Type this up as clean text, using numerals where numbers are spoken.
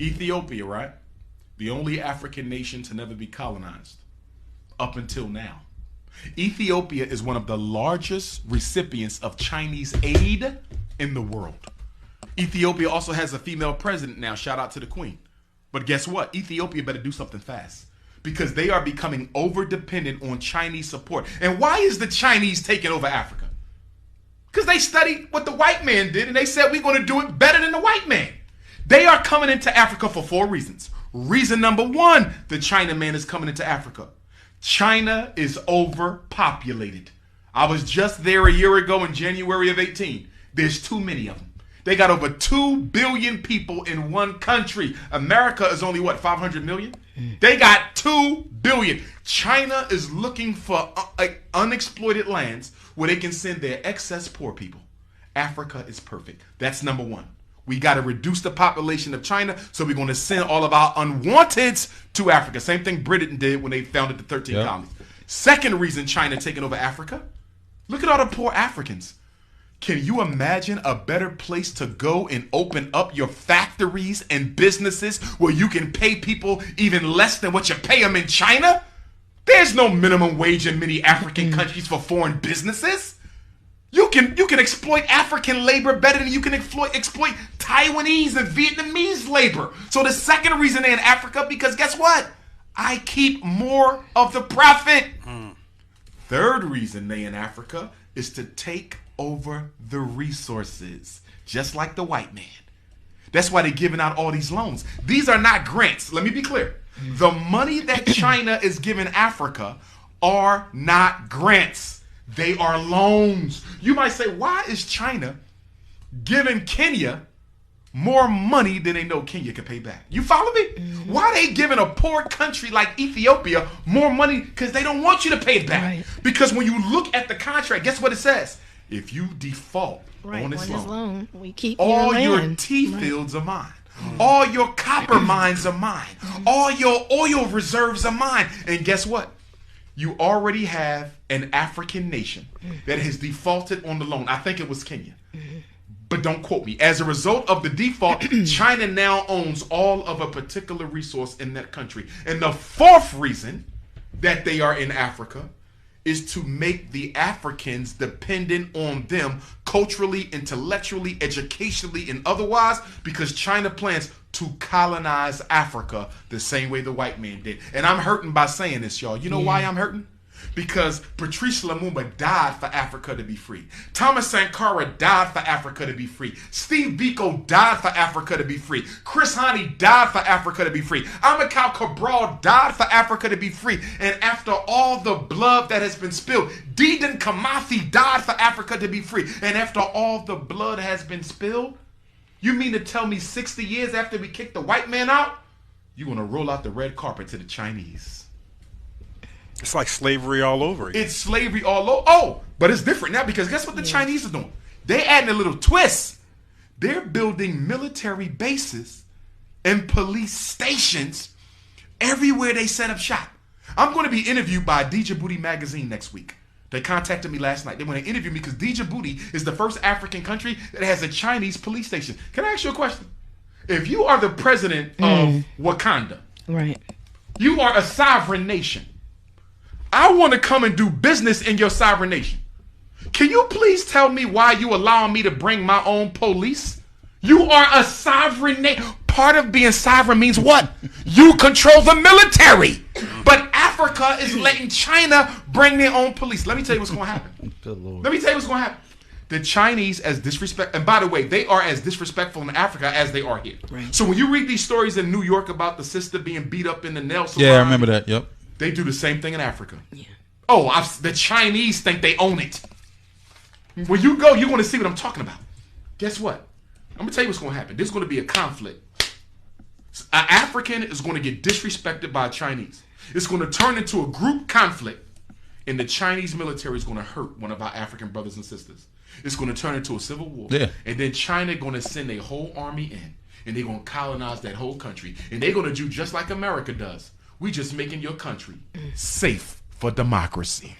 Ethiopia, right? The only African nation to never be colonized up until now. Ethiopia is one of the largest recipients of Chinese aid in the world. Ethiopia also has a female president now. Shout out to the queen. But guess what? Ethiopia better do something fast because they are becoming over dependent on Chinese support. And why is the Chinese taking over Africa? Because they studied what the white man did and they said we're going to do it better than the white man. They are coming into Africa for 4 reasons. Reason number 1, the Chinaman is coming into Africa. China is overpopulated. I was just there a year ago in January of 18. There's too many of them. They got over 2 billion people in one country. America is only, 500 million? They got 2 billion. China is looking for unexploited lands where they can send their excess poor people. Africa is perfect. That's number 1. We got to reduce the population of China, so we're going to send all of our unwanteds to Africa. Same thing Britain did when they founded the 13 colonies. Second reason China taking over Africa, look at all the poor Africans. Can you imagine a better place to go and open up your factories and businesses where you can pay people even less than what you pay them in China? There's no minimum wage in many African countries for foreign businesses. You can exploit African labor better than you can exploit Taiwanese and Vietnamese labor. So the second reason they're in Africa, because guess what? I keep more of the profit. Third reason they in Africa is to take over the resources, just like the white man. That's why they're giving out all these loans. These are not grants. Let me be clear. The money that China is giving Africa are not grants. They are loans. You might say, why is China giving Kenya more money than they know Kenya can pay back? You follow me? Why are they giving a poor country like Ethiopia more money? Because they don't want you to pay it back. Right. Because when you look at the contract, guess what it says? If you default on this loan, we keep all your tea fields are mine. All your copper mines are mine. All your oil reserves are mine. And guess what? You already have an African nation that has defaulted on the loan. I think it was Kenya. But don't quote me. As a result of the default, China now owns all of a particular resource in that country. And the fourth reason that they are in Africa is to make the Africans dependent on them culturally, intellectually, educationally, and otherwise, because China plans to colonize Africa the same way the white man did. And I'm hurting by saying this, y'all. You know why I'm hurting? Because Patrice Lumumba died for Africa to be free. Thomas Sankara died for Africa to be free. Steve Biko died for Africa to be free. Chris Hani died for Africa to be free. Amilcar Cabral died for Africa to be free. And after all the blood that has been spilled, Dedan Kimathi died for Africa to be free. And after all the blood has been spilled, you mean to tell me 60 years after we kicked the white man out, you're going to roll out the red carpet to the Chinese? It's like slavery all over again. It's slavery all over. Oh, but it's different now because guess what the Chinese are doing? They're adding a little twist. They're building military bases and police stations everywhere they set up shop. I'm going to be interviewed by Djibouti magazine next week. They contacted me last night. They want to interview me because Djibouti is the first African country that has a Chinese police station. Can I ask you a question? If you are the president of Wakanda, right? You are a sovereign nation. I want to come and do business in your sovereign nation. Can you please tell me why you allowing me to bring my own police? You are a sovereign nation. Part of being sovereign means what? You control the military. But Africa is letting China bring their own police. Let me tell you what's going to happen. Let me tell you what's going to happen. The Chinese as disrespect, and by the way, they are as disrespectful in Africa as they are here. Right. So when you read these stories in New York about the sister being beat up in the nail salon, I remember that. Yep. They do the same thing in Africa. Yeah. Oh, the Chinese think they own it. When you go, you're going to see what I'm talking about. Guess what? I'm going to tell you what's going to happen. There's going to be a conflict. An African is going to get disrespected by a Chinese. It's going to turn into a group conflict, and the Chinese military is going to hurt one of our African brothers and sisters. It's going to turn into a civil war. Yeah. And then China going to send a whole army in, and they're going to colonize that whole country. And they're going to do just like America does. We just making your country safe for democracy.